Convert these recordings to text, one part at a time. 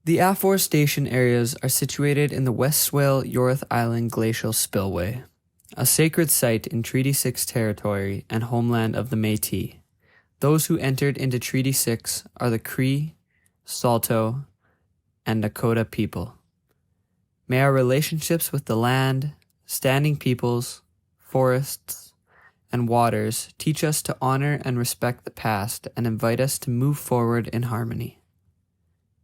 The afforestation areas are situated in the West Swale Yorth Island Glacial Spillway, a sacred site in Treaty 6 territory and homeland of the Métis. Those who entered into Treaty 6 are the Cree, Saulteaux, and Nakota people. May our relationships with the land, standing peoples, forests, and waters teach us to honor and respect the past and invite us to move forward in harmony.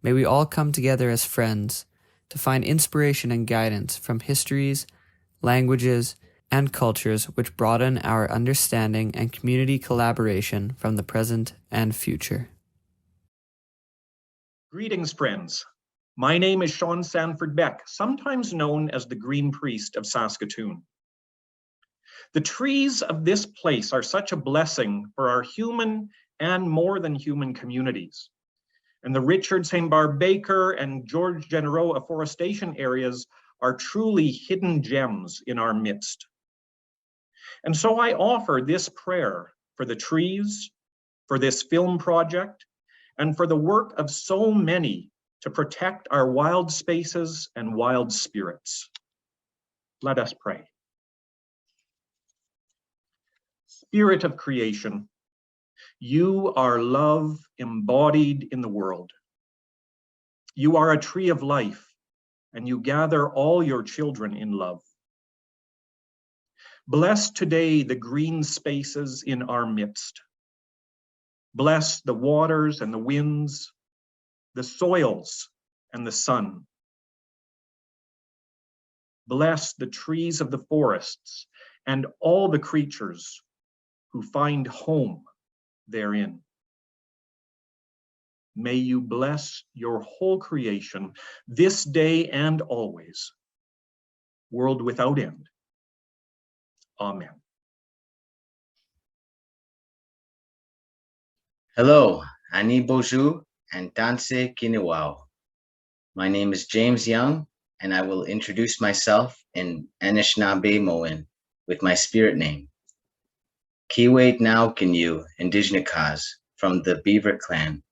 May we all come together as friends to find inspiration and guidance from histories, languages, and cultures which broaden our understanding and community collaboration from the present and future. Greetings, friends. My name is Sean Sanford Beck, sometimes known as the Green Priest of Saskatoon. The trees of this place are such a blessing for our human and more than human communities. And the Richard St. Barbe Baker and George Genereux Afforestation areas are truly hidden gems in our midst. And so I offer this prayer for the trees, for this film project, and for the work of so many to protect our wild spaces and wild spirits. Let us pray. Spirit of creation, you are love embodied in the world. You are a tree of life, and you gather all your children in love. Bless today the green spaces in our midst. Bless the waters and the winds, the soils and the sun. Bless the trees of the forests and all the creatures who find home therein. May you bless your whole creation this day and always, world without end. Amen. Hello, Ani Bonjour and Danse Kinewao. My name is James Young, and I will introduce myself in Anishinaabe with my spirit name. Kiwait Now Kinyu Indigenous from the Beaver Clan.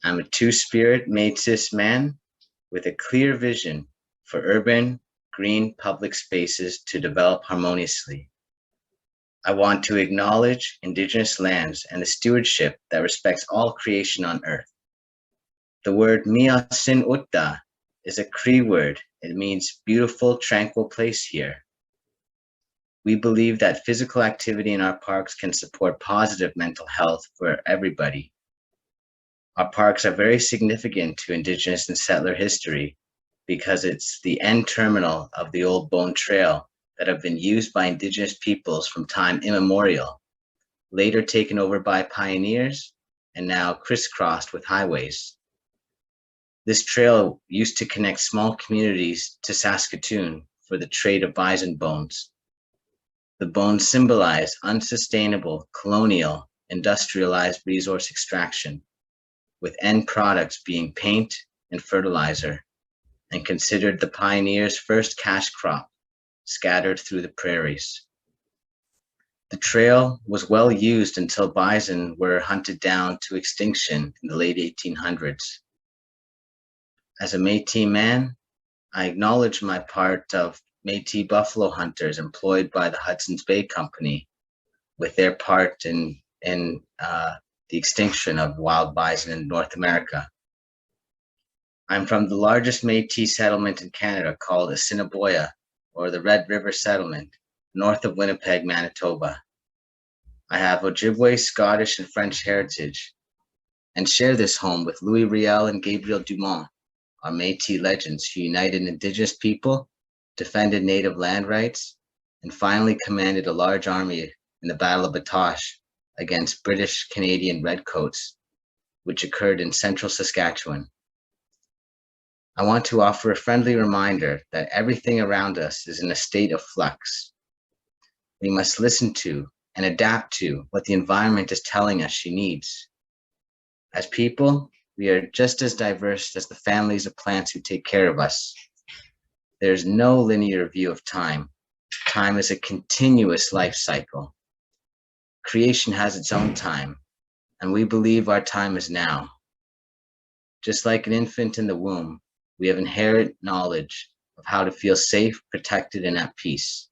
I'm a two-spirit Métis man with a clear vision for urban, green public spaces to develop harmoniously. I want to acknowledge Indigenous lands and the stewardship that respects all creation on Earth. The word Mia Sin Utta is a Cree word. It means beautiful, tranquil place here. We believe that physical activity in our parks can support positive mental health for everybody. Our parks are very significant to Indigenous and settler history because it's the end terminal of the old bone trail that have been used by Indigenous peoples from time immemorial, later taken over by pioneers and now crisscrossed with highways. This trail used to connect small communities to Saskatoon for the trade of bison bones. The bones symbolize unsustainable, colonial, industrialized resource extraction, with end products being paint and fertilizer, and considered the pioneers' first cash crop scattered through the prairies. The trail was well used until bison were hunted down to extinction in the late 1800s. As a Métis man, I acknowledge my part of Métis buffalo hunters employed by the Hudson's Bay Company with their part in the extinction of wild bison in North America. I'm from the largest Métis settlement in Canada called Assiniboia, or the Red River Settlement, north of Winnipeg, Manitoba. I have Ojibwe, Scottish, and French heritage, and share this home with Louis Riel and Gabriel Dumont, our Métis legends who united Indigenous people, defended native land rights, and finally commanded a large army in the Battle of Batoche against British Canadian Redcoats, which occurred in central Saskatchewan. I want to offer a friendly reminder that everything around us is in a state of flux. We must listen to and adapt to what the environment is telling us she needs. As people, we are just as diverse as the families of plants who take care of us. There's no linear view of time. Time is a continuous life cycle. Creation has its own time, and we believe our time is now. Just like an infant in the womb, we have inherent knowledge of how to feel safe, protected, and at peace.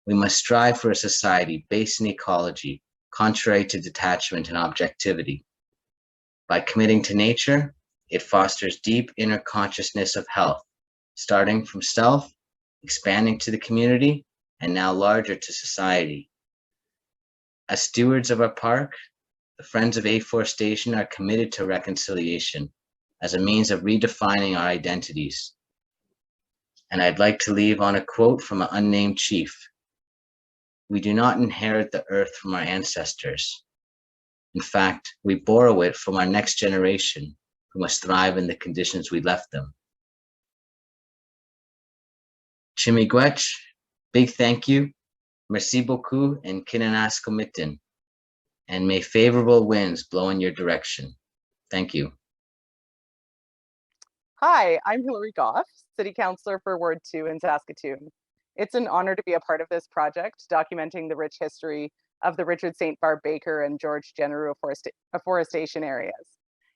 We must strive for a society based in ecology, contrary to detachment and objectivity. By committing to nature, it fosters deep inner consciousness of health, starting from self, expanding to the community, and now larger to society. As stewards of our park, the Friends of Afforestation are committed to reconciliation as a means of redefining our identities. And I'd like to leave on a quote from an unnamed chief. We do not inherit the earth from our ancestors. In fact, we borrow it from our next generation who must thrive in the conditions we left them. Chimigwech, big thank you. Merci beaucoup and kinanas komitin. And may favorable winds blow in your direction. Thank you. Hi, I'm Hilary Goff, City Councillor for Ward 2 in Saskatoon. It's an honor to be a part of this project, documenting the rich history of the Richard St. Barbe Baker and George Genereux Afforestation areas.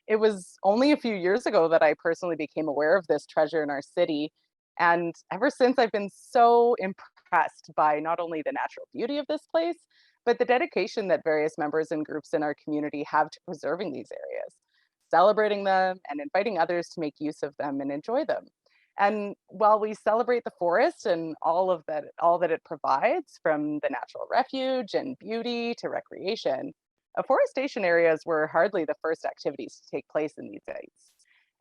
It was only a few years ago that I personally became aware of this treasure in our city, and ever since I've been so impressed by not only the natural beauty of this place, but the dedication that various members and groups in our community have to preserving these areas, celebrating them and inviting others to make use of them and enjoy them. And while we celebrate the forest and all that it provides, from the natural refuge and beauty to recreation, afforestation areas were hardly the first activities to take place in these sites.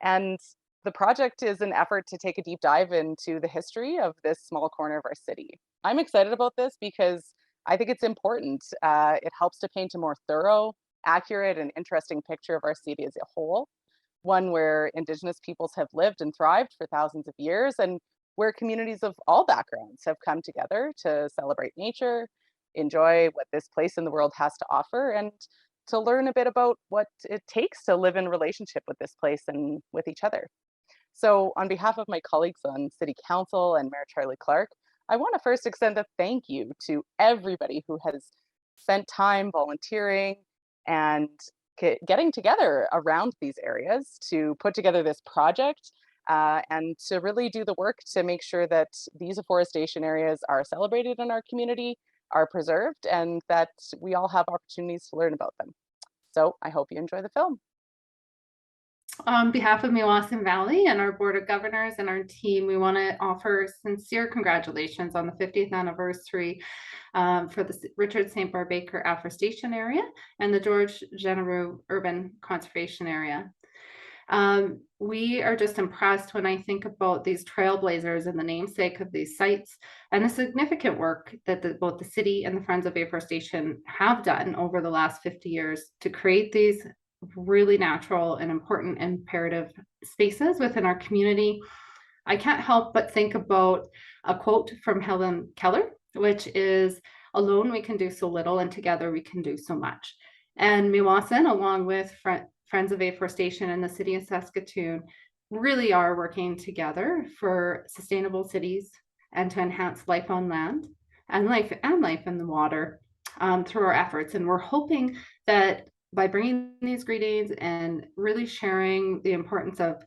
And the project is an effort to take a deep dive into the history of this small corner of our city. I'm excited about this because I think it's important. It helps to paint a more thorough, accurate, and interesting picture of our city as a whole, one where Indigenous peoples have lived and thrived for thousands of years, and where communities of all backgrounds have come together to celebrate nature, enjoy what this place in the world has to offer, and to learn a bit about what it takes to live in relationship with this place and with each other. So on behalf of my colleagues on City Council and Mayor Charlie Clark, I want to first extend a thank you to everybody who has spent time volunteering and getting together around these areas to put together this project, and to really do the work to make sure that these afforestation areas are celebrated in our community, are preserved, and that we all have opportunities to learn about them. So I hope you enjoy the film. On behalf of Meewasin Valley and our Board of Governors and our team, we want to offer sincere congratulations on the 50th anniversary for the Richard St. Barbe Baker Afforestation Area and the George Genereux Urban Conservation Area. We are just impressed when I think about these trailblazers and the namesake of these sites and the significant work that both the city and the Friends of Afforestation have done over the last 50 years to create these really natural and important imperative spaces within our community. I can't help but think about a quote from Helen Keller, which is, "Alone we can do so little, and together we can do so much." And Meewasin, along with Friends of Afforestation and the City of Saskatoon, really are working together for sustainable cities and to enhance life on land and life in the water through our efforts. And we're hoping that by bringing these greetings and really sharing the importance of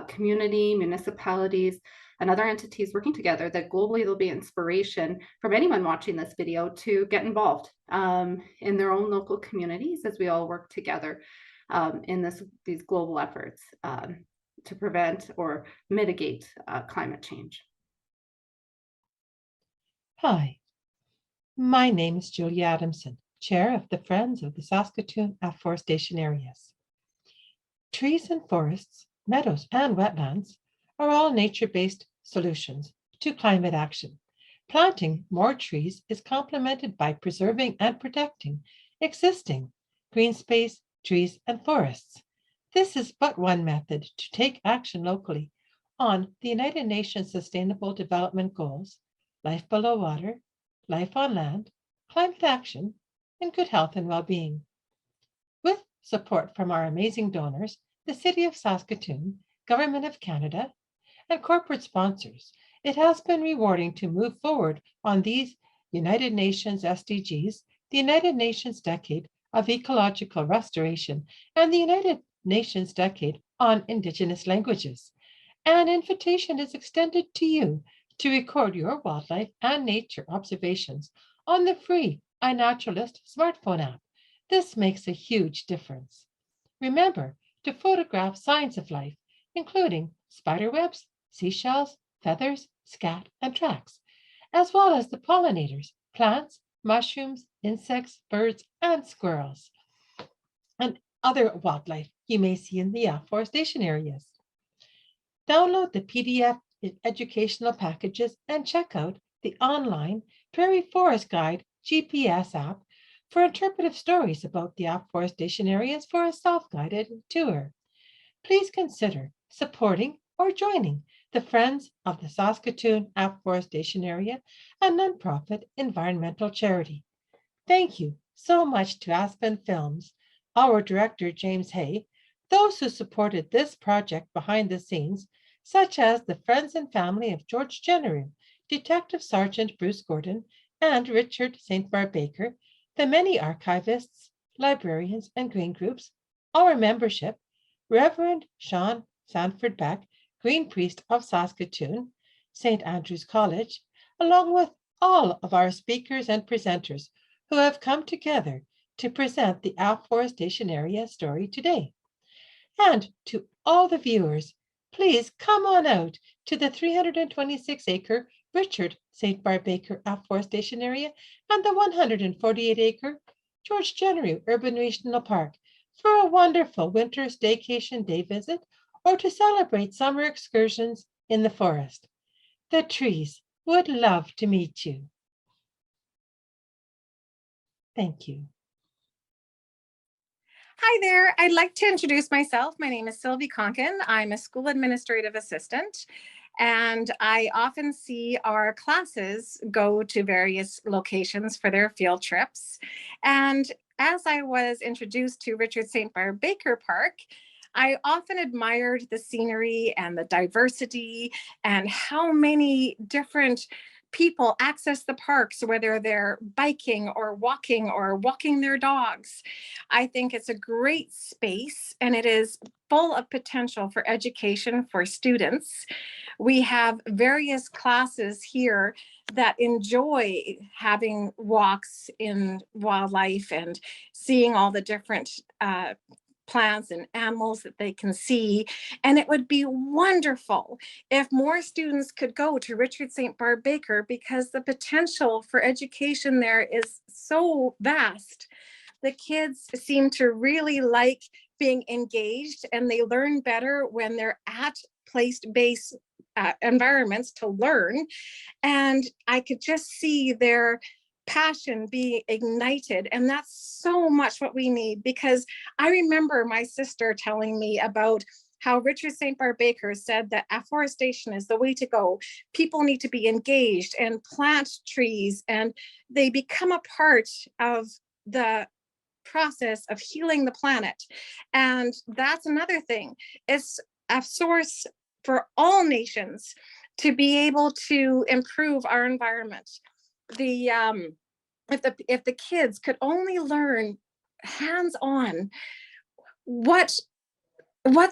community, municipalities, and other entities working together, that globally there'll be inspiration from anyone watching this video to get involved in their own local communities as we all work together in these global efforts to prevent or mitigate climate change. Hi, my name is Julie Adamson, Chair of the Friends of the Saskatoon Afforestation Areas. Trees and forests, meadows and wetlands are all nature-based solutions to climate action. Planting more trees is complemented by preserving and protecting existing green space, trees, and forests. This is but one method to take action locally on the United Nations Sustainable Development Goals, life below water, life on land, climate action, and good health and well-being. With support from our amazing donors, the City of Saskatoon, Government of Canada, and corporate sponsors, it has been rewarding to move forward on these United Nations SDGs, the United Nations Decade of Ecological Restoration, and the United Nations Decade on Indigenous languages. An invitation is extended to you to record your wildlife and nature observations on the free iNaturalist smartphone app. This makes a huge difference. Remember to photograph signs of life, including spider webs, seashells, feathers, scat, and tracks, as well as the pollinators, plants, mushrooms, insects, birds, and squirrels, and other wildlife you may see in the afforestation areas. Download the PDF educational packages and check out the online Prairie Forest Guide GPS app for interpretive stories about the afforestation areas for a self-guided tour. Please consider supporting or joining the Friends of the Saskatoon Afforestation Area, a nonprofit environmental charity. Thank you so much to Aspen Films, our director James Hay, those who supported this project behind the scenes, such as the friends and family of George Genereux, Detective Sergeant Bruce Gordon, and Richard St. Barbe Baker, the many archivists, librarians, and green groups, our membership, Reverend Sean Sanford Beck, Green Priest of Saskatoon, St. Andrew's College, along with all of our speakers and presenters who have come together to present the afforestation area story today. And to all the viewers, please come on out to the 326-acre Richard St. Barbe Baker Afforestation Area and the 148-acre George Genereux Urban Regional Park for a wonderful winter staycation day visit or to celebrate summer excursions in the forest. The trees would love to meet you. Thank you. Hi there. I'd like to introduce myself. My name is Sylvie Conkin. I'm a school administrative assistant, and I often see our classes go to various locations for their field trips. And as I was introduced to Richard St. Barbe Baker Park, I often admired the scenery and the diversity and how many different people access the parks, whether they're biking or walking their dogs. I think it's a great space and it is full of potential for education for students. We have various classes here that enjoy having walks in wildlife and seeing all the different plants and animals that they can see. And it would be wonderful if more students could go to Richard St. Barbe Baker because the potential for education there is so vast. The kids seem to really like being engaged and they learn better when they're at place-based environments to learn. And I could just see their passion being ignited, and that's so much what we need, because I remember my sister telling me about how Richard St. Barbe Baker said that afforestation is the way to go. People need to be engaged and plant trees, and they become a part of the process of healing the planet. And that's another thing. It's a source for all nations to be able to improve our environment. If the kids could only learn hands-on what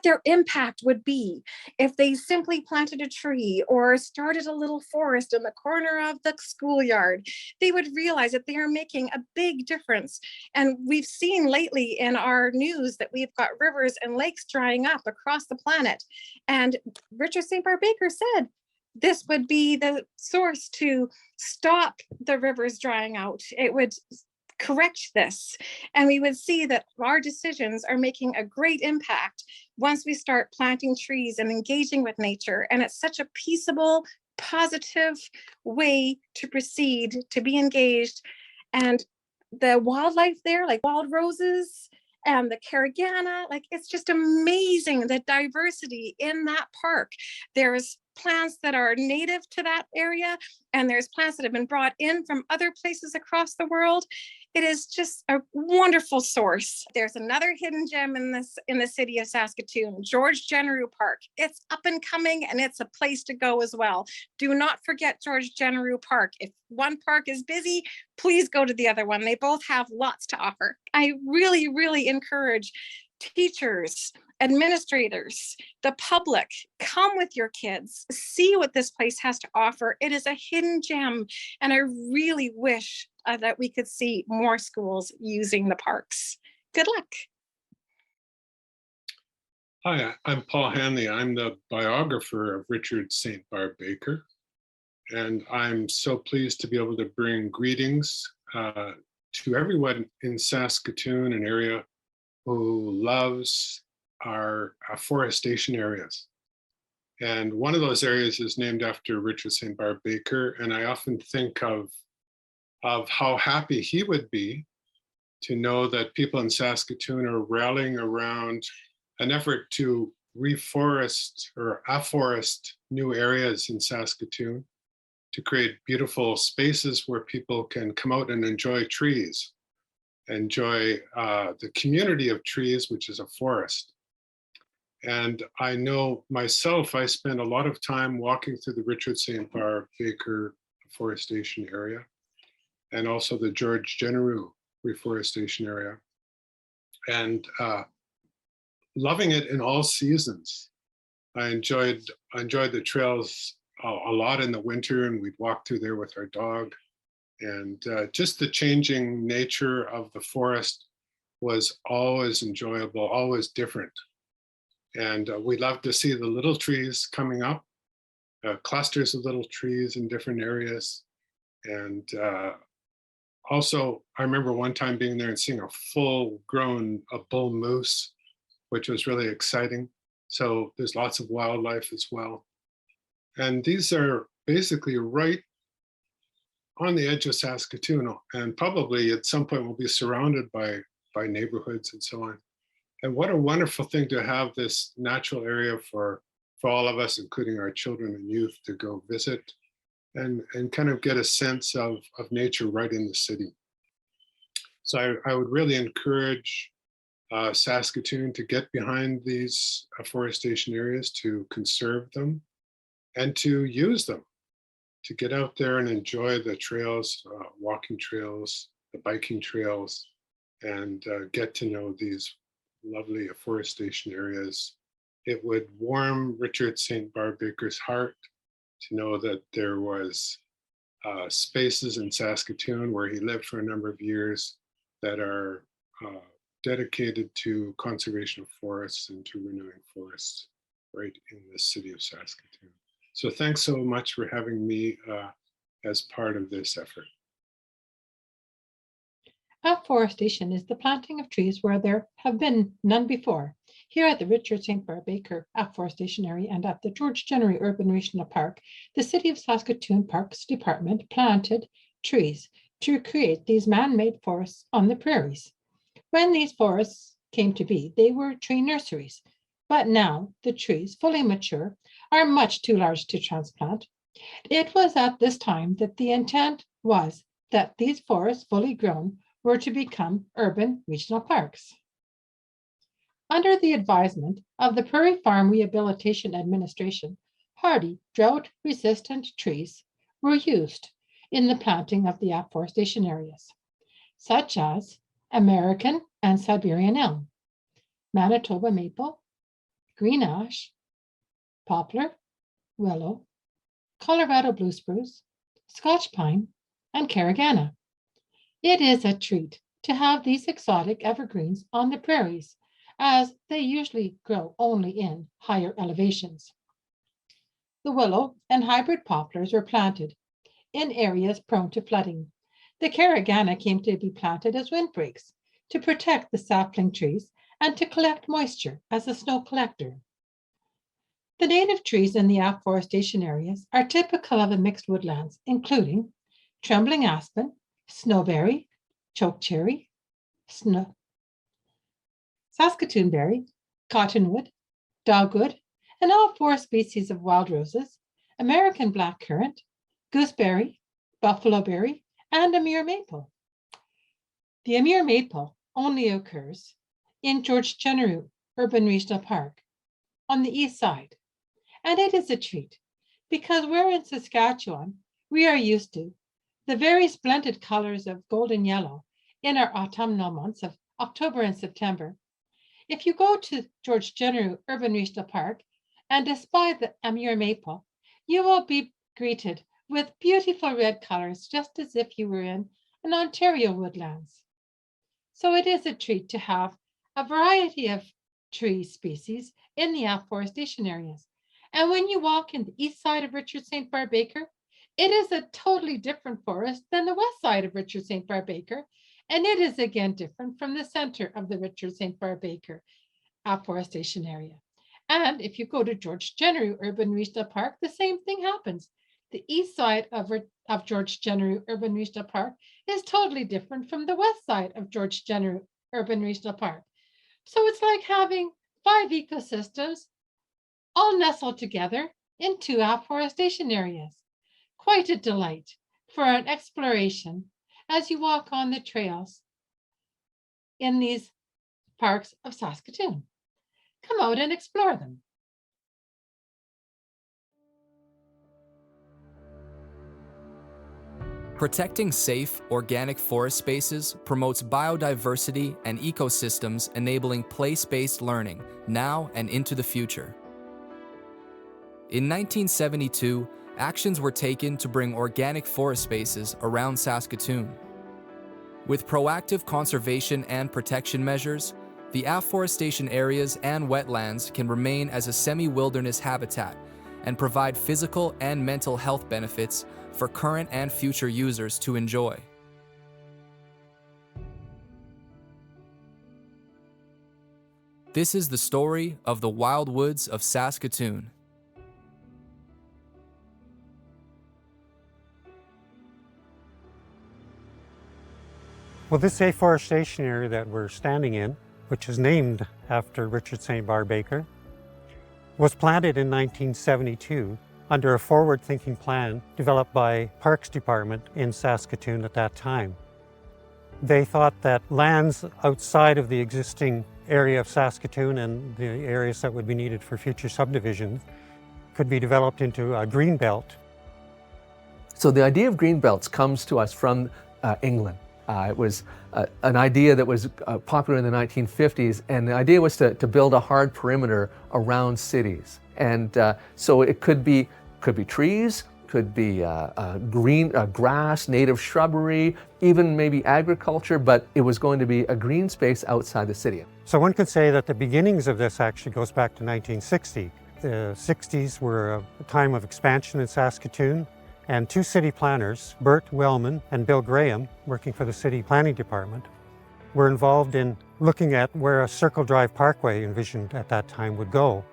their impact would be if they simply planted a tree or started a little forest in the corner of the schoolyard, they would realize that they are making a big difference. And we've seen lately in our news that we've got rivers and lakes drying up across the planet. And Richard St. Barbe Baker said this would be the source to stop the rivers drying out. It would correct this, and we would see that our decisions are making a great impact once we start planting trees and engaging with nature. And it's such a peaceable, positive way to proceed, to be engaged. And the wildlife there, like wild roses and the carigana, like it's just amazing, the diversity in that park. There's plants that are native to that area, and there's plants that have been brought in from other places across the world. It is just a wonderful source. There's another hidden gem in the city of Saskatoon, George Genereux Park. It's up and coming, and it's a place to go as well. Do not forget George Genereux Park. If one park is busy, please go to the other one. They both have lots to offer. I really, really encourage teachers, administrators, the public, come with your kids, see what this place has to offer. It is a hidden gem, and I really wish that we could see more schools using the parks. Good luck. Hi, I'm Paul Hanley. I'm the biographer of Richard St. Barbe Baker, and I'm so pleased to be able to bring greetings to everyone in Saskatoon, an area who loves our afforestation areas. And one of those areas is named after Richard St. Barbe Baker, and I often think of how happy he would be to know that people in Saskatoon are rallying around an effort to reforest or afforest new areas in Saskatoon to create beautiful spaces where people can come out and enjoy trees, enjoy the community of trees, which is a forest. And I know myself, I spend a lot of time walking through the Richard St. Barbe Baker Afforestation Area and also the George Genereux Reforestation Area, and loving it in all seasons. I enjoyed the trails a lot in the winter, and we'd walk through there with our dog. And just the changing nature of the forest was always enjoyable, always different. And we love to see the little trees coming up, clusters of little trees in different areas. And also, I remember one time being there and seeing a full-grown bull moose, which was really exciting. So there's lots of wildlife as well. And these are basically right on the edge of Saskatoon, and probably at some point will be surrounded by neighborhoods and so on. And what a wonderful thing to have this natural area for all of us, including our children and youth, to go visit and kind of get a sense of nature right in the city. So I would really encourage Saskatoon to get behind these afforestation areas, to conserve them and to use them, to get out there and enjoy the trails, walking trails, the biking trails, and get to know these lovely afforestation areas. It would warm Richard St. Barbe Baker's heart to know that there was spaces in Saskatoon where he lived for a number of years that are dedicated to conservation of forests and to renewing forests right in the city of Saskatoon. So thanks so much for having me as part of this effort. Afforestation is the planting of trees where there have been none before. Here at the Richard St. Barbe Baker Afforestation Area and at the George Genereux Urban Regional Park, the City of Saskatoon Parks Department planted trees to create these man-made forests on the prairies. When these forests came to be, they were tree nurseries, but now the trees, fully mature, are much too large to transplant. It was at this time that the intent was that these forests, fully grown, were to become urban regional parks. Under the advisement of the Prairie Farm Rehabilitation Administration, hardy, drought-resistant trees were used in the planting of the afforestation areas, such as American and Siberian elm, Manitoba maple, green ash, poplar, willow, Colorado blue spruce, Scotch pine, and caragana. It is a treat to have these exotic evergreens on the prairies, as they usually grow only in higher elevations. The willow and hybrid poplars were planted in areas prone to flooding. The caragana came to be planted as windbreaks to protect the sapling trees and to collect moisture as a snow collector. The native trees in the afforestation areas are typical of the mixed woodlands, including trembling aspen, snowberry, chokecherry, Saskatoonberry, cottonwood, dogwood, and all 4 species of wild roses, American blackcurrant, gooseberry, buffalo berry, and Amur maple. The Amur maple only occurs in George Genereux Urban Regional Park on the east side, and it is a treat because we're in Saskatchewan, we are used to the very splendid colors of golden yellow in our autumnal months of October and September. If you go to Genereux Urban Regional Park and espy the Amur maple, you will be greeted with beautiful red colors, just as if you were in an Ontario woodlands. So it is a treat to have a variety of tree species in the afforestation areas. And when you walk in the east side of Richard St. Barbe Baker, it is a totally different forest than the west side of Richard St. Barbe Baker. And it is again different from the center of the Richard St. Barbe Baker Afforestation Area. And if you go to Genereux Urban Regional Park, the same thing happens. The east side of Genereux Urban Regional Park is totally different from the west side of Genereux Urban Regional Park. So it's like having 5 ecosystems all nestled together in 2 afforestation areas. Quite a delight for an exploration as you walk on the trails in these parks of Saskatoon. Come out and explore them. Protecting safe, organic forest spaces promotes biodiversity and ecosystems, enabling place-based learning now and into the future. In 1972, actions were taken to bring organic forest spaces around Saskatoon. With proactive conservation and protection measures, the afforestation areas and wetlands can remain as a semi-wilderness habitat and provide physical and mental health benefits for current and future users to enjoy. This is the story of the Wildwoods of Saskatoon. Well, this afforestation area that we're standing in, which is named after Richard St. Barbe Baker, was planted in 1972 under a forward-thinking plan developed by Parks Department in Saskatoon at that time. They thought that lands outside of the existing area of Saskatoon and the areas that would be needed for future subdivisions could be developed into a green belt. So the idea of green belts comes to us from England. It was an idea that was popular in the 1950s, and the idea was to build a hard perimeter around cities. And so it could be trees, could be green grass, native shrubbery, even maybe agriculture, but it was going to be a green space outside the city. So one could say that the beginnings of this actually goes back to 1960. The 60s were a time of expansion in Saskatoon, and 2 city planners, Bert Wellman and Bill Graham, working for the city planning department, were involved in looking at where a Circle Drive Parkway envisioned at that time would go.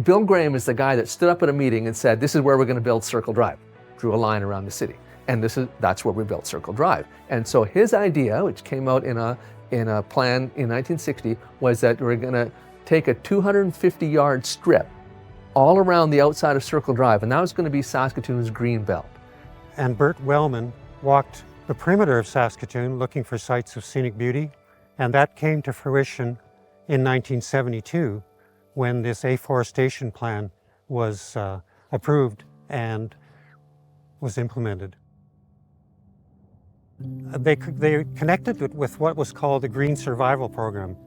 Bill Graham is the guy that stood up at a meeting and said, this is where we're going to build Circle Drive, drew a line around the city. And that's where we built Circle Drive. And so his idea, which came out in a plan in 1960, was that we're going to take a 250-yard strip all around the outside of Circle Drive, and that was going to be Saskatoon's green belt. And Bert Wellman walked the perimeter of Saskatoon looking for sites of scenic beauty, and that came to fruition in 1972 when this afforestation plan was approved and was implemented. They connected it with what was called the Green Survival Program.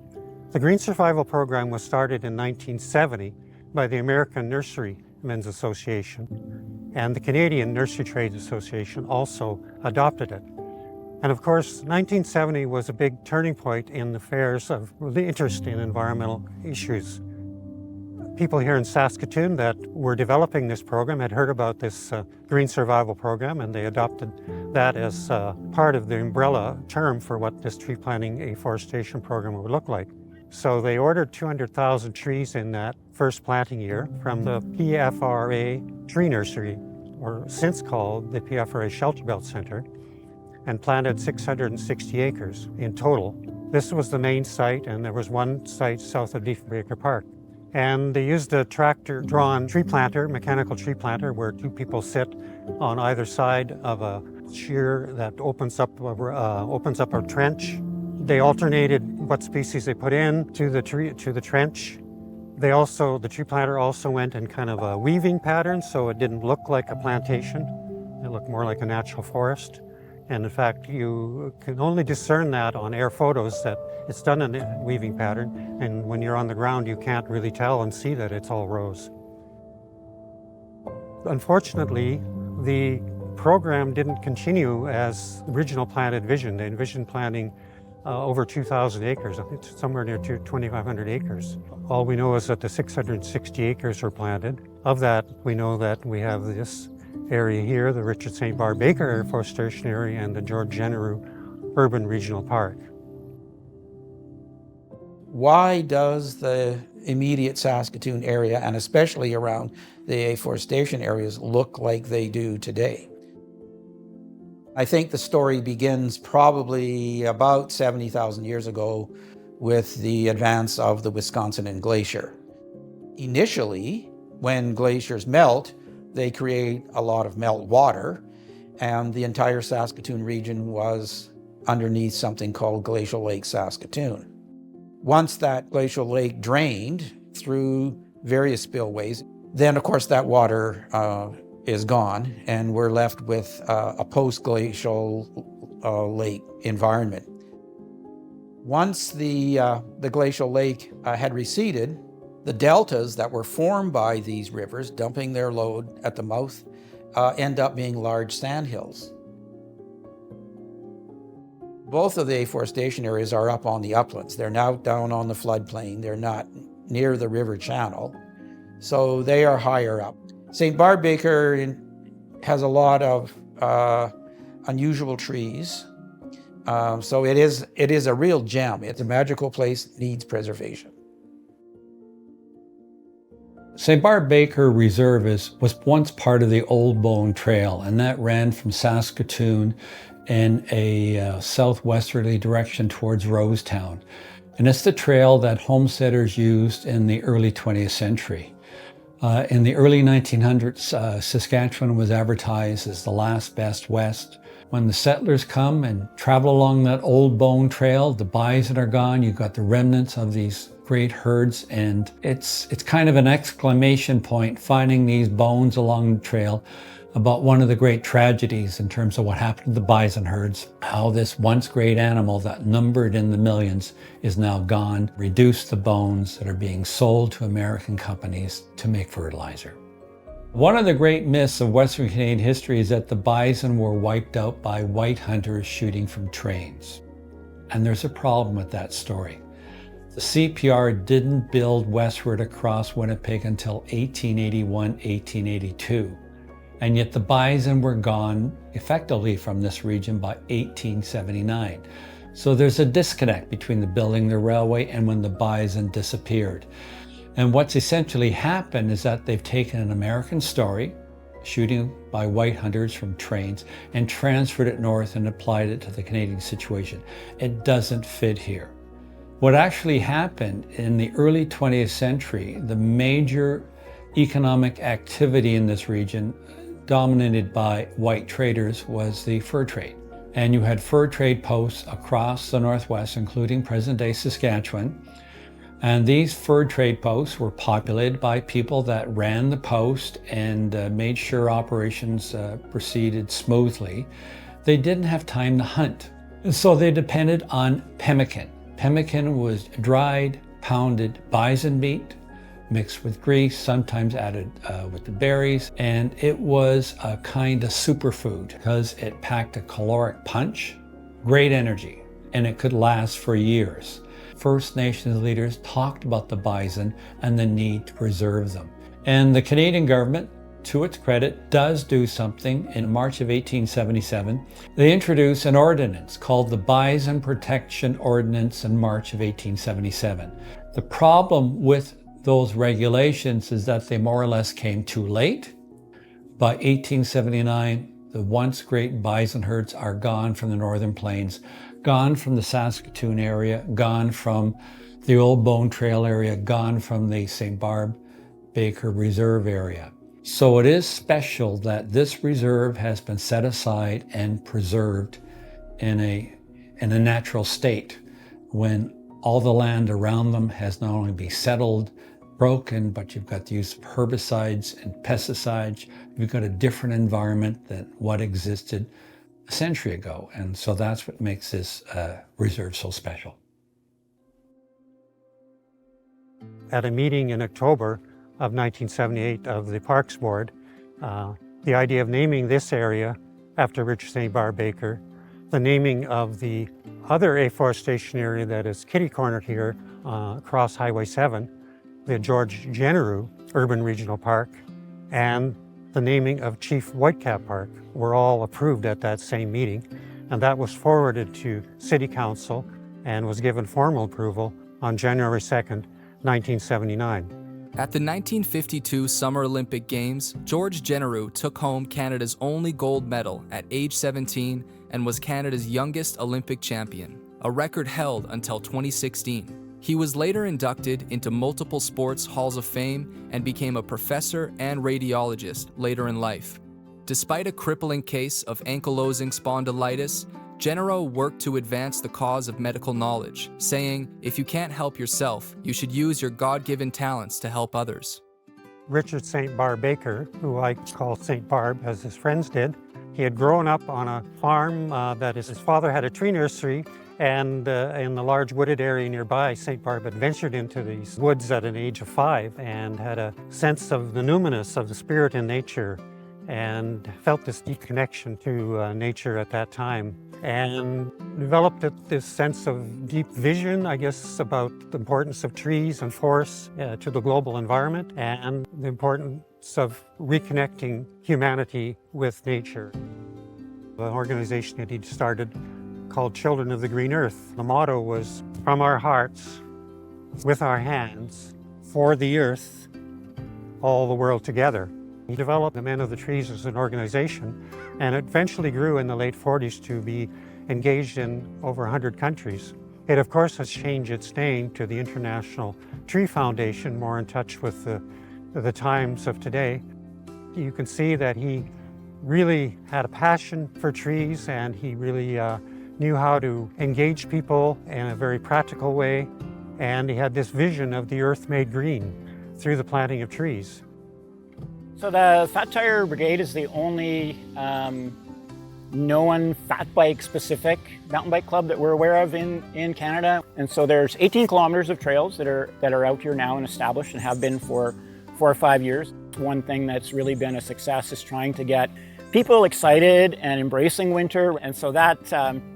The Green Survival Program was started in 1970 by the American Nurserymen's Association, and the Canadian Nursery Trades Association also adopted it. And of course, 1970 was a big turning point in the affairs of the interest in environmental issues. People here in Saskatoon that were developing this program had heard about this Green Survival Program, and they adopted that as part of the umbrella term for what this tree planting afforestation program would look like. So they ordered 200,000 trees in that first planting year from the PFRA Tree Nursery, or since called the PFRA Shelter Belt Center, and planted 660 acres in total. This was the main site, and there was one site south of Baker Park. And they used a tractor-drawn tree planter, mechanical tree planter, where 2 people sit on either side of a shear that opens up a trench. They alternated what species they put in to the trench. The tree planter also went in kind of a weaving pattern, so it didn't look like a plantation. It looked more like a natural forest. And in fact, you can only discern that on air photos, that it's done in a weaving pattern. And when you're on the ground, you can't really tell and see that it's all rows. Unfortunately, the program didn't continue as original plan envisioned. They envisioned planting over 2,000 acres, it's somewhere near 2,500 acres. All we know is that the 660 acres were planted. Of that, we know that we have this area here, the Richard St. Barbe Baker Afforestation Area and the Genereux Urban Regional Park. Why does the immediate Saskatoon area, and especially around the afforestation areas, look like they do today? I think the story begins probably about 70,000 years ago with the advance of the Wisconsin Glacier. Initially, when glaciers melt, they create a lot of meltwater, and the entire Saskatoon region was underneath something called Glacial Lake Saskatoon. Once that glacial lake drained through various spillways, then of course that water is gone, and we're left with a post-glacial lake environment. Once the glacial lake had receded, the deltas that were formed by these rivers, dumping their load at the mouth, end up being large sandhills. Both of the afforestation areas are up on the uplands. They're now down on the floodplain. They're not near the river channel, so they are higher up. St. Barbe Baker has a lot of unusual trees, so it is a real gem. It's a magical place, needs preservation. St. Barbe Baker Reserve was once part of the Old Bone Trail, and that ran from Saskatoon in a southwesterly direction towards Rosetown. And it's the trail that homesteaders used in the early 20th century. In the early 1900s, Saskatchewan was advertised as the last best west. When the settlers come and travel along that Old Bone Trail, the bison are gone, you've got the remnants of these great herds, and it's kind of an exclamation point finding these bones along the trail about one of the great tragedies in terms of what happened to the bison herds, how this once great animal that numbered in the millions is now gone, reduced the bones that are being sold to American companies to make fertilizer. One of the great myths of Western Canadian history is that the bison were wiped out by white hunters shooting from trains. And there's a problem with that story. The CPR didn't build westward across Winnipeg until 1881, 1882. And yet the bison were gone effectively from this region by 1879. So there's a disconnect between the building the railway and when the bison disappeared. And what's essentially happened is that they've taken an American story, shooting by white hunters from trains, and transferred it north and applied it to the Canadian situation. It doesn't fit here. What actually happened in the early 20th century, the major economic activity in this region, dominated by white traders, was the fur trade. And you had fur trade posts across the Northwest, including present-day Saskatchewan. And these fur trade posts were populated by people that ran the post and made sure operations proceeded smoothly. They didn't have time to hunt, so they depended on pemmican. Pemmican was dried, pounded bison meat, mixed with grease, sometimes added with the berries, and it was a kind of superfood because it packed a caloric punch, great energy, and it could last for years. First Nations leaders talked about the bison and the need to preserve them. And the Canadian government, to its credit, does do something. In March of 1877, they introduced an ordinance called the Bison Protection Ordinance in March of 1877. The problem with those regulations is that they more or less came too late. By 1879, the once great bison herds are gone from the Northern Plains, gone from the Saskatoon area, gone from the Old Bone Trail area, gone from the St. Barbe Baker Reserve area. So it is special that this reserve has been set aside and preserved in a natural state, when all the land around them has not only been settled, broken, but you've got the use of herbicides and pesticides. You've got a different environment than what existed a century ago. And so that's what makes this reserve so special. At a meeting in October of 1978 of the Parks Board, the idea of naming this area after Richard St. Barbe Baker, the naming of the other afforestation area that is kitty-cornered here across Highway 7, the Genereux Urban Regional Park, and the naming of Chief Whitecap Park were all approved at that same meeting, and that was forwarded to City Council and was given formal approval on January 2nd, 1979. At the 1952 Summer Olympic Games, George Genereux took home Canada's only gold medal at age 17 and was Canada's youngest Olympic champion, a record held until 2016. He was later inducted into multiple sports halls of fame and became a professor and radiologist later in life. Despite a crippling case of ankylosing spondylitis, Genereux worked to advance the cause of medical knowledge, saying, "If you can't help yourself, you should use your God-given talents to help others." Richard St. Barbe Baker, who I call St. Barbe as his friends did, he had grown up on a farm his father had a tree nursery, and in the large wooded area nearby, St. Barbe had ventured into these woods at an age of 5 and had a sense of the numinous of the spirit in nature and felt this deep connection to nature at that time, and developed this sense of deep vision, I guess, about the importance of trees and forests to the global environment and the importance of reconnecting humanity with nature. The organization that he started called Children of the Green Earth. The motto was, "From our hearts, with our hands, for the earth, all the world together." He developed the Men of the Trees as an organization, and it eventually grew in the late 40s to be engaged in over 100 countries. It, of course, has changed its name to the International Tree Foundation, more in touch with the times of today. You can see that he really had a passion for trees, and he really knew how to engage people in a very practical way, and he had this vision of the earth made green through the planting of trees. So the Fat Tire Brigade is the only known fat bike specific mountain bike club that we're aware of in Canada. And so there's 18 kilometers of trails that are out here now and established and have been for 4 or 5 years. One thing that's really been a success is trying to get people excited and embracing winter. And so that,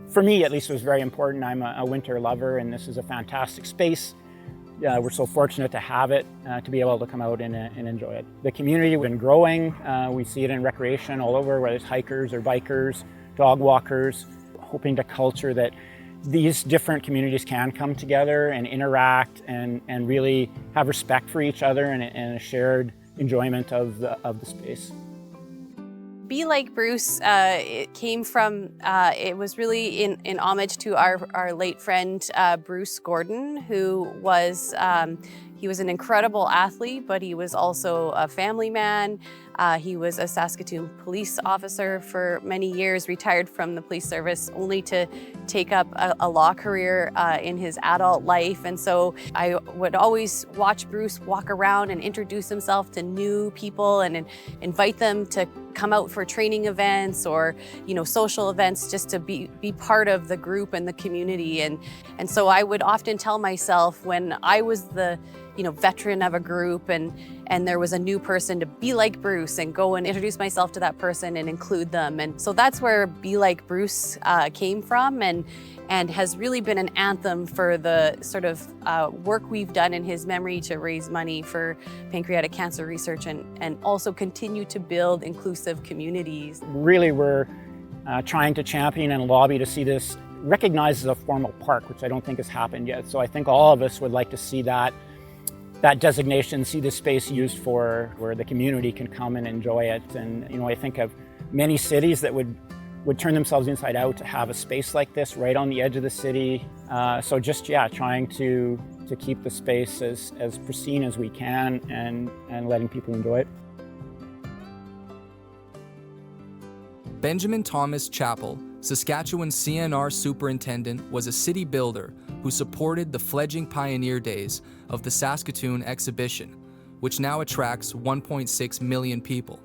for me at least, was very important. I'm a winter lover, and this is a fantastic space. We're so fortunate to have it, to be able to come out and enjoy it. The community has been growing. We see it in recreation all over, whether it's hikers or bikers, dog walkers, hoping to culture that these different communities can come together and interact and really have respect for each other and a shared enjoyment of the space. Be Like Bruce, it came from, it was really in homage to our late friend, Bruce Gordon, who was, he was an incredible athlete, but he was also a family man. He was a Saskatoon police officer for many years, retired from the police service only to take up a law career in his adult life. And so I would always watch Bruce walk around and introduce himself to new people and invite them to come out for training events or, social events just to be part of the group and the community. And so I would often tell myself when I was the veteran of a group and there was a new person to be like Bruce and go and introduce myself to that person and include them. And so that's where Be Like Bruce came from and has really been an anthem for the sort of work we've done in his memory to raise money for pancreatic cancer research and also continue to build inclusive communities. Really, we're trying to champion and lobby to see this recognized as a formal park, which I don't think has happened yet. So I think all of us would like to see that designation, see the space used for where the community can come and enjoy it. And I think of many cities that would turn themselves inside out to have a space like this right on the edge of the city. So just trying to keep the space as pristine as we can and letting people enjoy it. Benjamin Thomas Chappell, Saskatchewan CNR superintendent, was a city builder who supported the fledgling pioneer days of the Saskatoon exhibition, which now attracts 1.6 million people.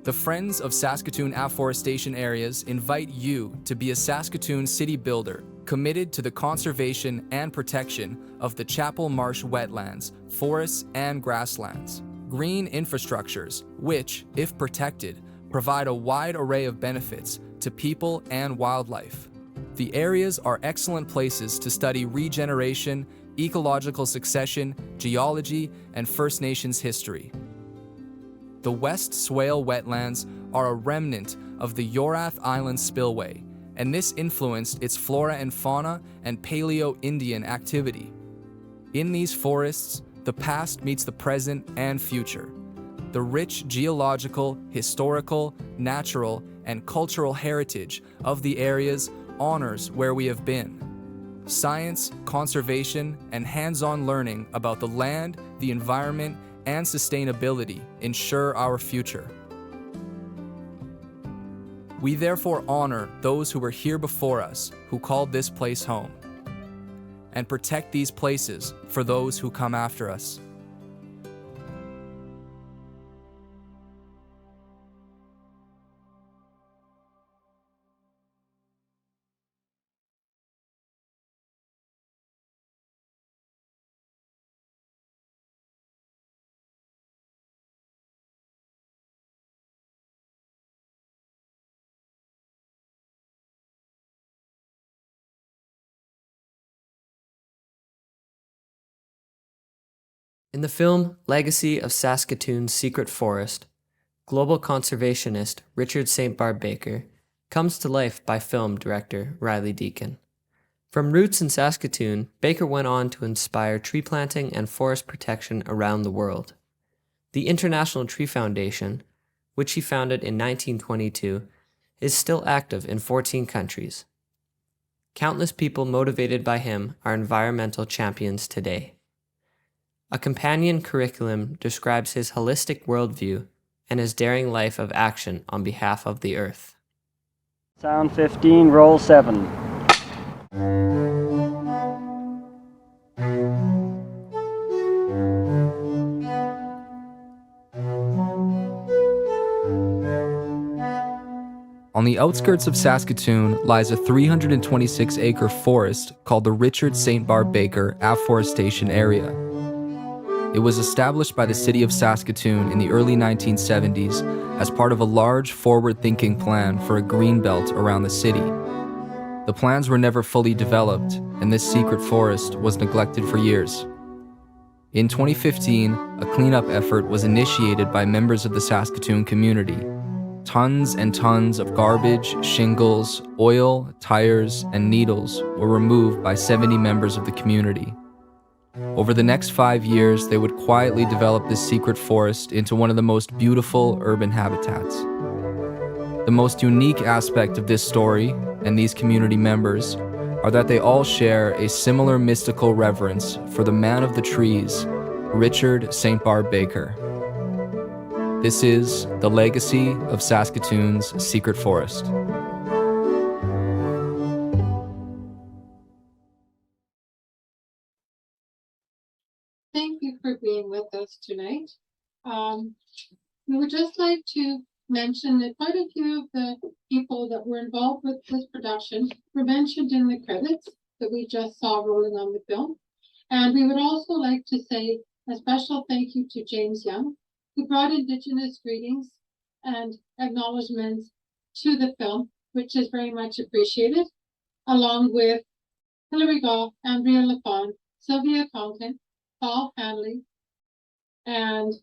The Friends of Saskatoon Afforestation Areas invite you to be a Saskatoon city builder committed to the conservation and protection of the Chapel Marsh wetlands, forests, and grasslands. Green infrastructures, which, if protected, provide a wide array of benefits to people and wildlife. The areas are excellent places to study regeneration, ecological succession, geology, and First Nations history. The West Swale wetlands are a remnant of the Yorath Island spillway, and this influenced its flora and fauna and Paleo-Indian activity. In these forests, the past meets the present and future. The rich geological, historical, natural, and cultural heritage of the areas honors where we have been. Science, conservation, and hands-on learning about the land, the environment, and sustainability ensure our future. We therefore honor those who were here before us, who called this place home, and protect these places for those who come after us. In the film Legacy of Saskatoon's Secret Forest, global conservationist Richard St. Barbe Baker comes to life by film director Riley Deakin. From roots in Saskatoon, Baker went on to inspire tree planting and forest protection around the world. The International Tree Foundation, which he founded in 1922, is still active in 14 countries. Countless people motivated by him are environmental champions today. A companion curriculum describes his holistic worldview and his daring life of action on behalf of the earth. Sound 15, roll 7. On the outskirts of Saskatoon lies a 326-acre forest called the Richard St. Barbe Baker Afforestation Area. It was established by the city of Saskatoon in the early 1970s as part of a large forward-thinking plan for a green belt around the city. The plans were never fully developed, and this secret forest was neglected for years. In 2015, a cleanup effort was initiated by members of the Saskatoon community. Tons and tons of garbage, shingles, oil, tires, and needles were removed by 70 members of the community. Over the next 5 years, they would quietly develop this secret forest into one of the most beautiful urban habitats. The most unique aspect of this story and these community members are that they all share a similar mystical reverence for the man of the trees, Richard St. Barbe Baker. This is the legacy of Saskatoon's secret forest. Thank you for being with us tonight. We would just like to mention that quite a few of the people that were involved with this production were mentioned in the credits that we just saw rolling on the film. And we would also like to say a special thank you to James Young, who brought Indigenous greetings and acknowledgements to the film, which is very much appreciated, along with Hilary Goff, Andrea Lafon, Sylvia Conklin, Paul Hanley, and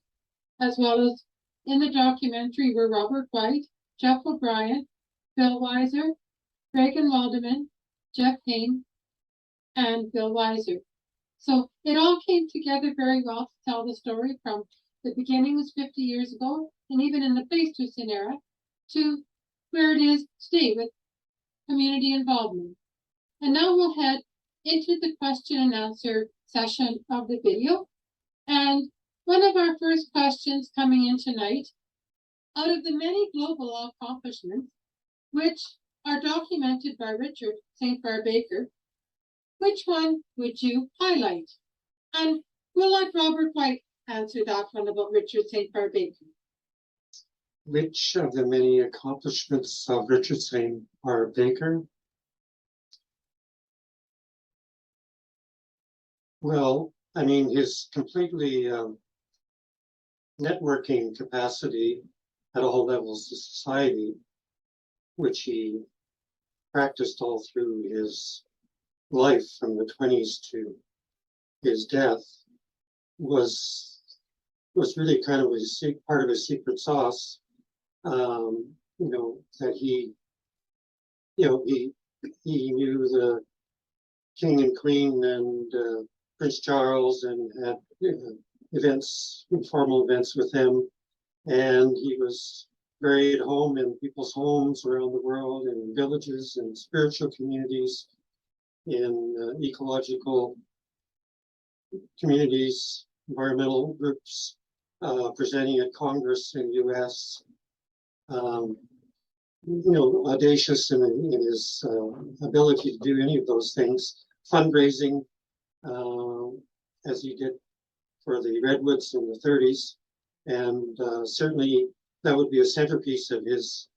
as well as in the documentary were Robert White, Jeff O'Brien, Bill Weiser, Reagan Waldeman, Jeff Hain, and Bill Weiser. So it all came together very well to tell the story from the beginning was 50 years ago, and even in the Pleistocene era, to where it is today with community involvement. And now we'll head into the question and answer session of the video. And one of our first questions coming in tonight, out of the many global accomplishments which are documented by Richard St. Barbe Baker, which one would you highlight? And we'll let Robert White answer that one about Richard St. Barbe Baker. Which of the many accomplishments of Richard St. Barbe Baker? Well, I mean, his completely networking capacity at all levels of society, which he practiced all through his life from the 20s to his death, was really kind of part of his secret sauce. That he knew the king and queen and Prince Charles and had informal events with him. And he was very at home in people's homes around the world, in villages and spiritual communities, in ecological communities, environmental groups, presenting at Congress in the US. Audacious in his ability to do any of those things. Fundraising, as he did for the Redwoods in the 30s. And certainly that would be a centerpiece of his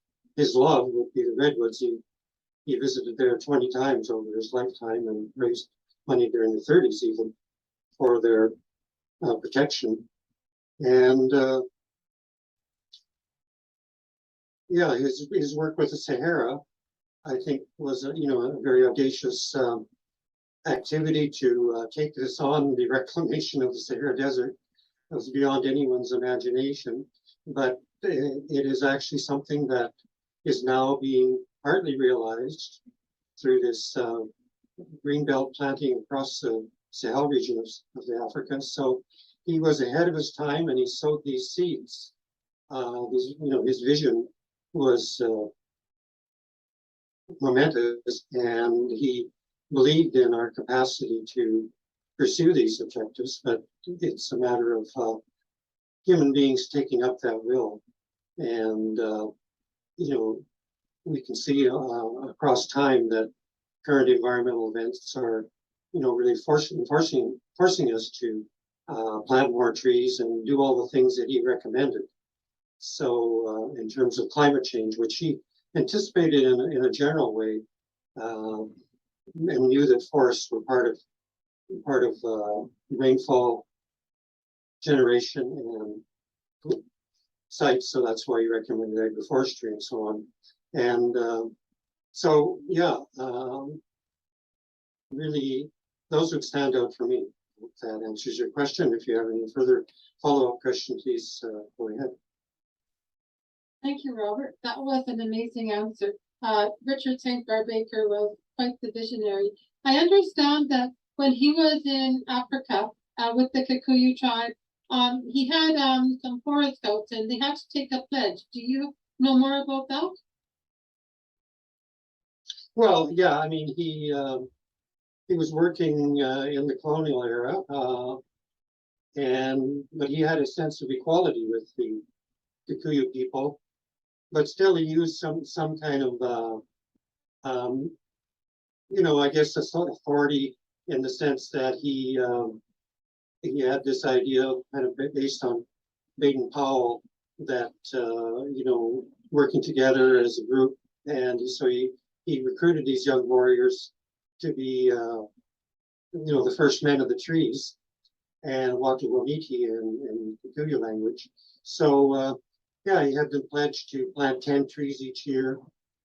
love, would be the Redwoods. He visited there 20 times over his lifetime and raised money during the 30s even for their protection. And his work with the Sahara, I think, was a very audacious activity to take this on. The reclamation of the Sahara Desert was beyond anyone's imagination, but it is actually something that is now being partly realized through this greenbelt planting across the Sahel region of Africa. So he was ahead of his time, and he sowed these seeds. His vision was momentous, and he believed in our capacity to pursue these objectives, but it's a matter of human beings taking up that will. And we can see across time that current environmental events are really forcing us to plant more trees and do all the things that he recommended. So in terms of climate change, which he anticipated in a general way, and knew that forests were part of rainfall generation and sites, so that's why he recommended agroforestry and so on. And really, those would stand out for me. If that answers your question. If you have any further follow-up question, please go ahead. Thank you, Robert. That was an amazing answer. Richard St. Barbe Baker was quite the visionary. I understand that when he was in Africa with the Kikuyu tribe, he had some forest scouts and they had to take a pledge. Do you know more about that? Well, yeah, I mean, he was working in the colonial era, but he had a sense of equality with the Kikuyu people. But still, he used some kind of, I guess, a sort of authority in the sense that he had this idea, kind of based on Baden-Powell, that working together as a group, and so he recruited these young warriors to be, the first men of the trees, and Watu-Wamiti in Kikuyu language. So. He had them pledged to plant 10 trees each year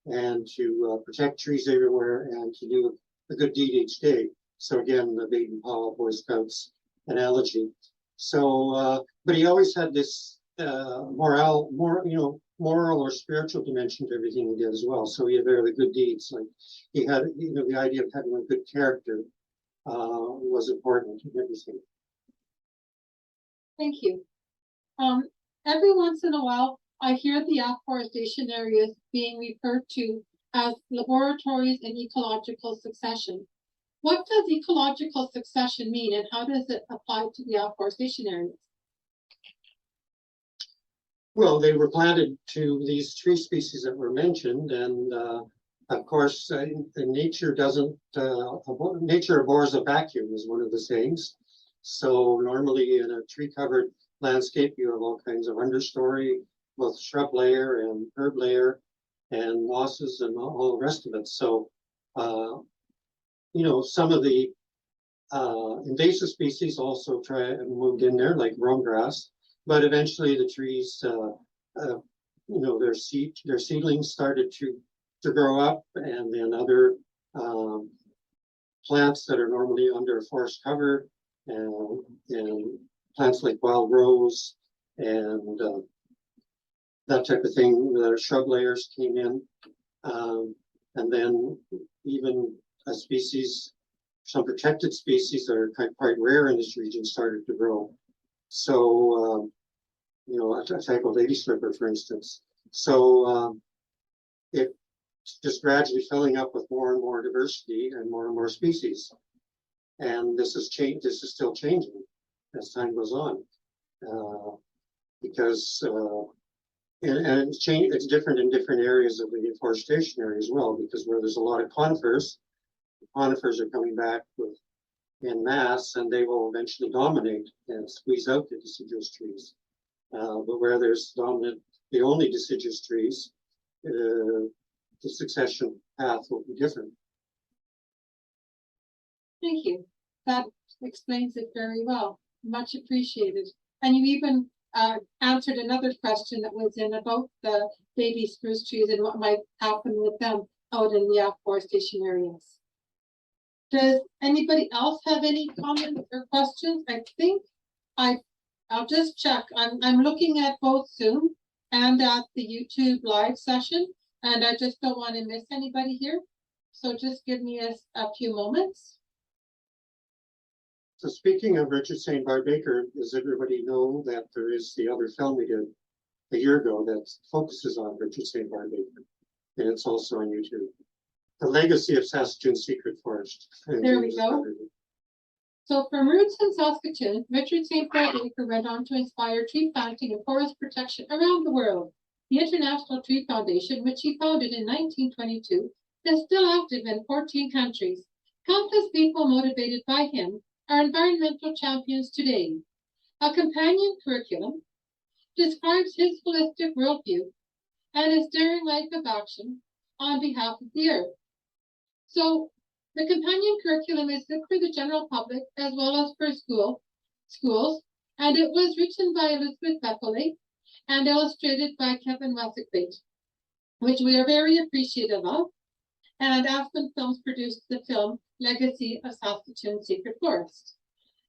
and to protect trees everywhere and to do a good deed each day. So again, the Baden-Powell Boy Scouts analogy. So, but he always had this moral or spiritual dimension to everything he did as well. So he had very good deeds. Like he had, the idea of having a good character was important in everything. Thank you. Every once in a while, I hear the afforestation areas being referred to as laboratories in ecological succession. What does ecological succession mean, and how does it apply to the afforestation areas? Well, they were planted to these tree species that were mentioned, and of course, nature doesn't. Nature abhors a vacuum, is one of the sayings. So normally, in a tree-covered landscape, you have all kinds of understory both shrub layer and herb layer and mosses and all the rest of it. So, some of the invasive species also try and moved in there, like brome grass, but eventually the trees, their seedlings started to grow up, and then other plants that are normally under forest cover, and plants like wild rose and that type of thing. The shrub layers came in, and then even a species, some protected species that are quite rare in this region started to grow. So, a type of lady slipper, for instance. So it's just gradually filling up with more and more diversity and more species. And this is still changing as time goes on, because and it's different in different areas of the afforestation area as well, because where there's a lot of conifers are coming back in mass, and they will eventually dominate and squeeze out the deciduous trees. But where there's the only deciduous trees, the succession path will be different. Thank you. That explains it very well. Much appreciated. And you even answered another question that was in about the baby spruce trees and what might happen with them out in the afforestation areas. Does anybody else have any comments or questions? I think I'll just check. I'm looking at both Zoom and at the YouTube live session, and I just don't want to miss anybody here. So just give me a few moments. So speaking of Richard St. Barbe Baker, does everybody know that there is the other film we did a year ago that focuses on Richard St. Barbe Baker, and it's also on YouTube. The Legacy of Saskatoon's Secret Forest. There we go. So from roots in Saskatoon, Richard St. Barbe Baker went on to inspire tree planting and forest protection around the world. The International Tree Foundation, which he founded in 1922, is still active in 14 countries. Countless people motivated by him are environmental champions today. A companion curriculum describes his holistic worldview and his daring life of action on behalf of the earth. So the companion curriculum is good for the general public as well as for schools, and it was written by Elizabeth Beckley and illustrated by Kevin Wesseckbait, which we are very appreciative of. And Aspen Films produced the film Legacy of Saskatoon's Secret Forest.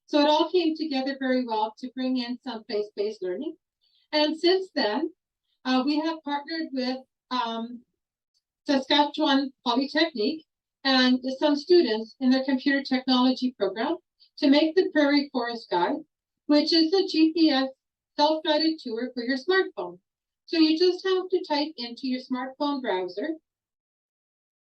So it all came together very well to bring in some place-based learning. And since then, we have partnered with Saskatchewan Polytechnic and some students in their computer technology program to make the Prairie Forest Guide, which is a GPS self-guided tour for your smartphone. So you just have to type into your smartphone browser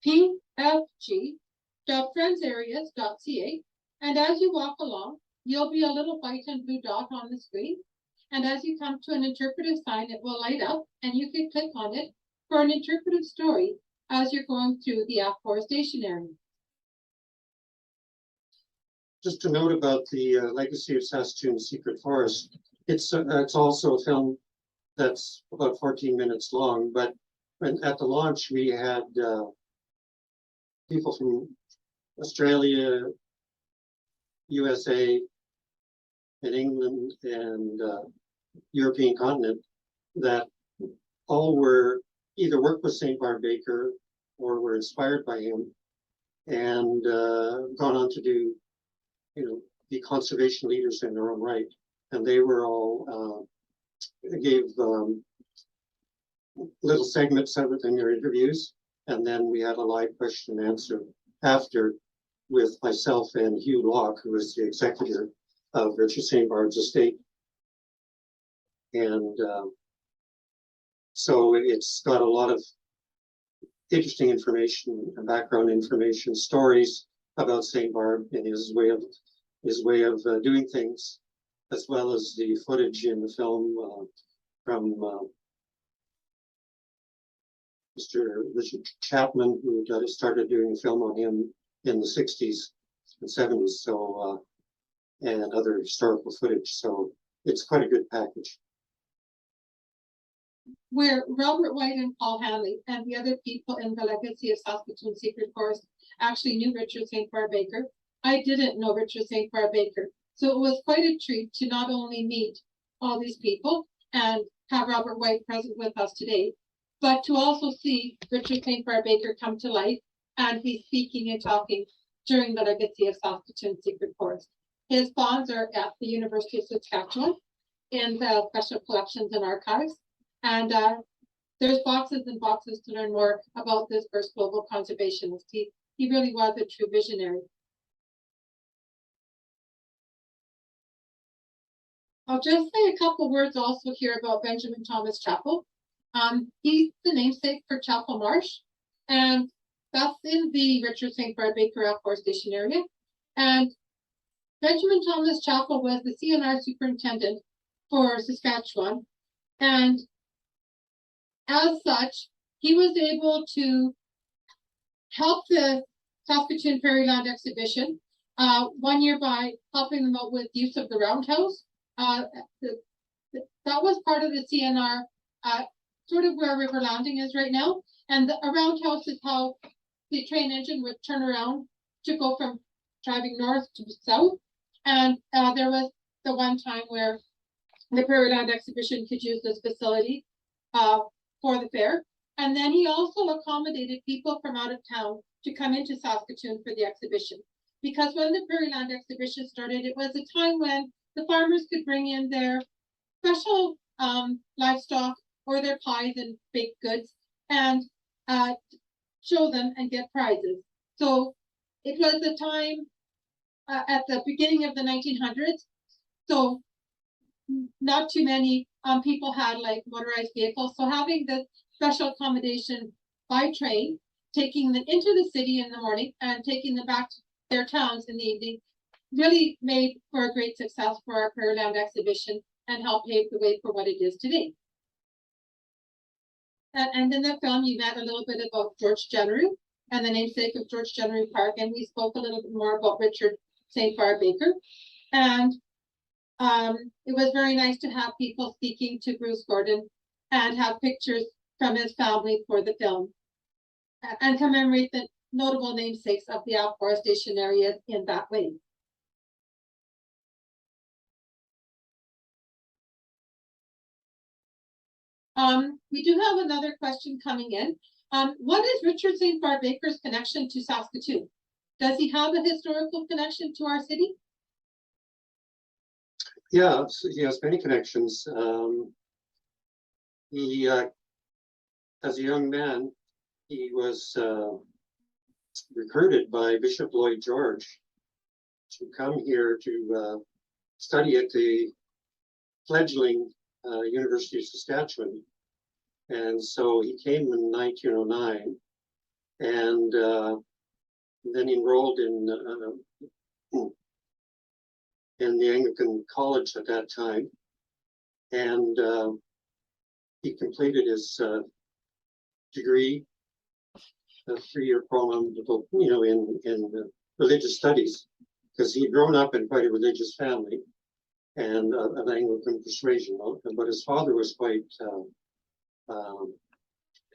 pfg.friendsareas.ca, and as you walk along, you'll be a little white and blue dot on the screen. And as you come to an interpretive sign, it will light up and you can click on it for an interpretive story as you're going through the afforestation area. Just to note about the Legacy of Saskatoon's Secret Forest, it's also a film that's about 14 minutes long, but at the launch we had people from Australia, USA, and England, and European continent that all were either worked with St. Barbe Baker or were inspired by him, and gone on to do, be conservation leaders in their own right. And they were all gave little segments of it in their interviews, and then we had a live question and answer after with myself and Hugh Locke, who is the executor of Richard St. Barb's estate. And so it's got a lot of interesting information and background information, stories about St. Barbe and his way of doing things, as well as the footage in the film from Mr. Richard Chapman, who started doing a film on him in the 60s and 70s, so and other historical footage. So it's quite a good package. where Robert White and Paul Hanley and the other people in the Legacy of Saskatoon Secret Forest actually knew Richard St. Barbe Baker. I didn't know Richard St. Barbe Baker. So it was quite a treat to not only meet all these people and have Robert White present with us today, but to also see Richard St. Barbe Baker come to life and be speaking and talking during the Legacy of Saskatoon Secret Forest. His bonds are at the University of Saskatchewan in the Special Collections and Archives. And there's boxes and boxes to learn more about this first global conservationist. He really was a true visionary. I'll just say a couple words also here about Benjamin Thomas Chapel. He's the namesake for Chapel Marsh, and that's in the Richard St. Barbe Baker Afforestation Area. And Benjamin Thomas Chapel was the CNR superintendent for Saskatchewan, and as such, he was able to help the Saskatoon Prairie Land Exhibition one year by helping them out with use of the roundhouse. That was part of the CNR, sort of where River Landing is right now. And a roundhouse is how the train engine would turn around to go from driving north to south. And there was the one time where the Prairie Land Exhibition could use this facility for the fair. And then he also accommodated people from out of town to come into Saskatoon for the exhibition. Because when the Prairie Land Exhibition started, it was a time when the farmers could bring in their special livestock or their pies and baked goods and show them and get prizes. So it was a time at the beginning of the 1900s. So not too many people had like motorized vehicles. So having this special accommodation by train, taking them into the city in the morning and taking them back to their towns in the evening, really made for a great success for our Prairie Land Exhibition and helped pave the way for what it is today. And in the film, you met a little bit about George Genereux and the namesake of George Genereux Park, and we spoke a little bit more about Richard St. Barbe Baker. And it was very nice to have people speaking to Bruce Gordon and have pictures from his family for the film and commemorate the notable namesakes of the afforestation area in that way. We do have another question coming in. What is Richard St. Barbe Baker's connection to Saskatoon? Does he have a historical connection to our city? Yeah, he has many connections. He, as a young man, he was recruited by Bishop Lloyd George to come here to study at the fledgling University of Saskatchewan. And so he came in 1909 and then enrolled in the Anglican College at that time. And he completed his degree, a 3-year program, in religious studies, because he'd grown up in quite a religious family and of Anglican persuasion. But his father was quite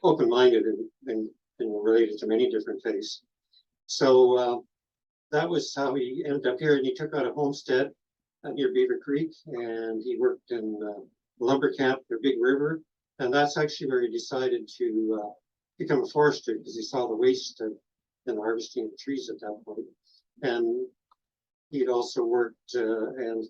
open-minded and related to many different faiths. So that was how he ended up here, and he took out a homestead near Beaver Creek, and he worked in a lumber camp near Big River, and that's actually where he decided to become a forester, because he saw the waste and harvesting of trees at that point. And he'd also worked and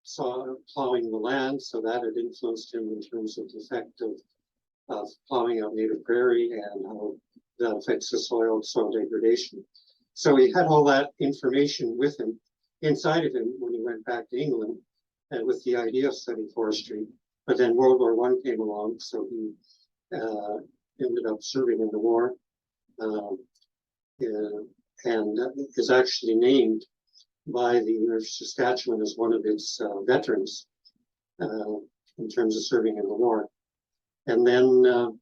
saw plowing the land, so that had influenced him in terms of the effect of plowing out native prairie and how that affects the soil degradation. So he had all that information with him, inside of him, when he went back to England with the idea of studying forestry. But then World War I came along, so he ended up serving in the war and is actually named by the University of Saskatchewan as one of its veterans in terms of serving in the war. And then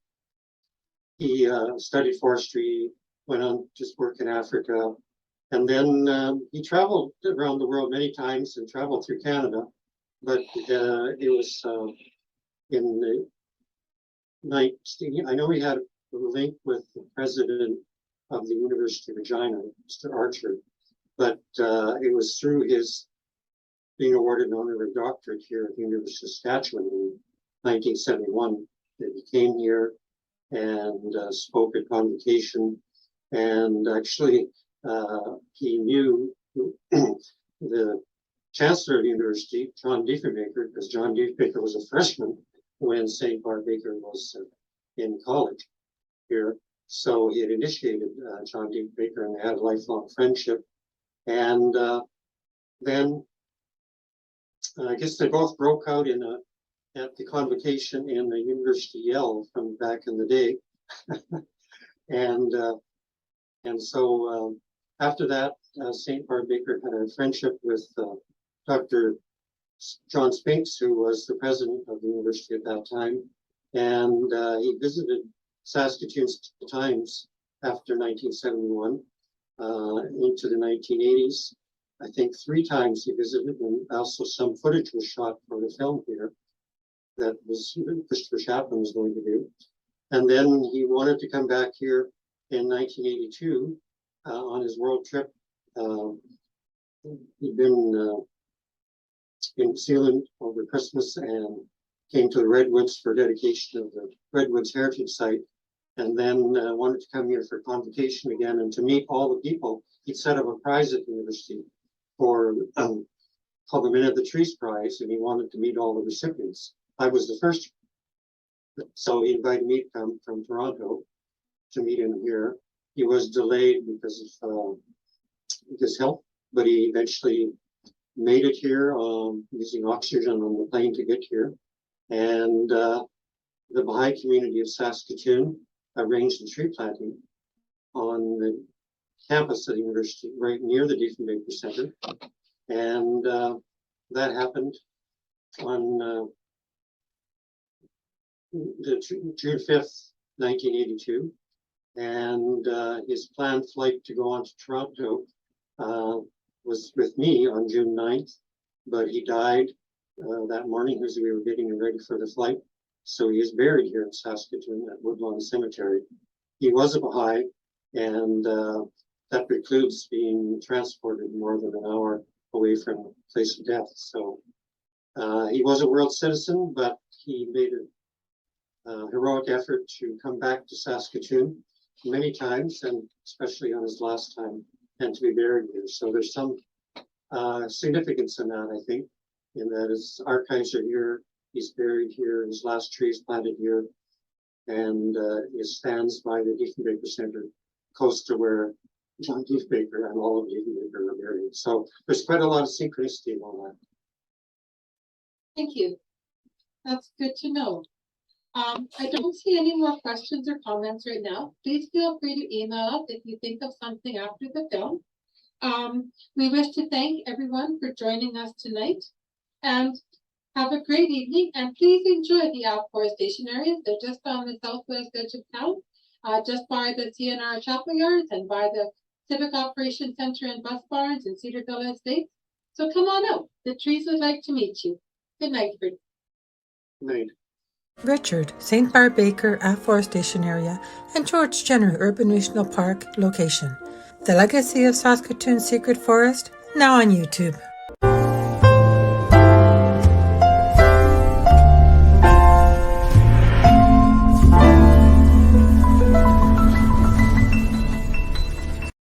he studied forestry, went on to work in Africa, and then he traveled around the world many times and traveled through Canada. But it was in I know he had a link with the president of the University of Regina, Mr. Archer, but it was through his being awarded an honorary doctorate here at the University of Saskatchewan in 1971 that he came here and spoke at convocation. And actually, he knew the chancellor of the university, John Diefenbaker, because John Diefenbaker was a freshman when St. Barbe Baker was in college here. So he had initiated John Diefenbaker, and they had a lifelong friendship. And then I guess they both broke out at the convocation in the University Yell from back in the day. And so after that, St. Barbe Baker had a friendship with Dr. John Spinks, who was the president of the university at that time. And he visited Saskatoon times after 1971 into the 1980s. I think 3 times he visited, and also some footage was shot for the film here that was Christopher Chapman was going to do. And then he wanted to come back here in 1982 on his world trip. He'd been in New Zealand over Christmas and came to the Redwoods for dedication of the Redwoods Heritage Site, and then wanted to come here for convocation again and to meet all the people. He'd set up a prize at the university for called the Men of the Trees Prize, and he wanted to meet all the recipients. I was the first, so he invited me to come from Toronto to meet him here. He was delayed because of his health, but he eventually made it here using oxygen on the plane to get here. And the Baha'i community of Saskatoon arranged a tree planting on the campus of the university, right near the Diefenbaker Center. And that happened on June 5th, 1982. And his planned flight to go on to Toronto was with me on June 9th, but he died that morning as we were getting ready for the flight. So he is buried here in Saskatoon at Woodlawn Cemetery. He was a Baha'i, and that precludes being transported more than an hour away from the place of death. So he was a world citizen, but he made a heroic effort to come back to Saskatoon many times, and especially on his last time, and to be buried here. So there's some significance in that, I think, in that his archives are here, he's buried here, his last tree is planted here, and it stands by the Diefenbaker Center, close to where John Diefenbaker and all of Diefenbaker are buried. So there's quite a lot of synchronicity in all that. Thank you. That's good to know. I don't see any more questions or comments right now. Please feel free to email us if you think of something after the film. We wish to thank everyone for joining us tonight, and have a great evening, and please enjoy the afforestation areas. They're just on the southwest edge of town, just by the CNR Chapel Yards and by the Civic Operations Center and Bus Barns and Cedarville Estates. So come on out. The trees would like to meet you. Good night, Fred. Good night. Richard, St. Barbe Baker Afforestation Area, and George Genereux Urban Regional Park location. The Legacy of Saskatoon Secret Forest, now on YouTube.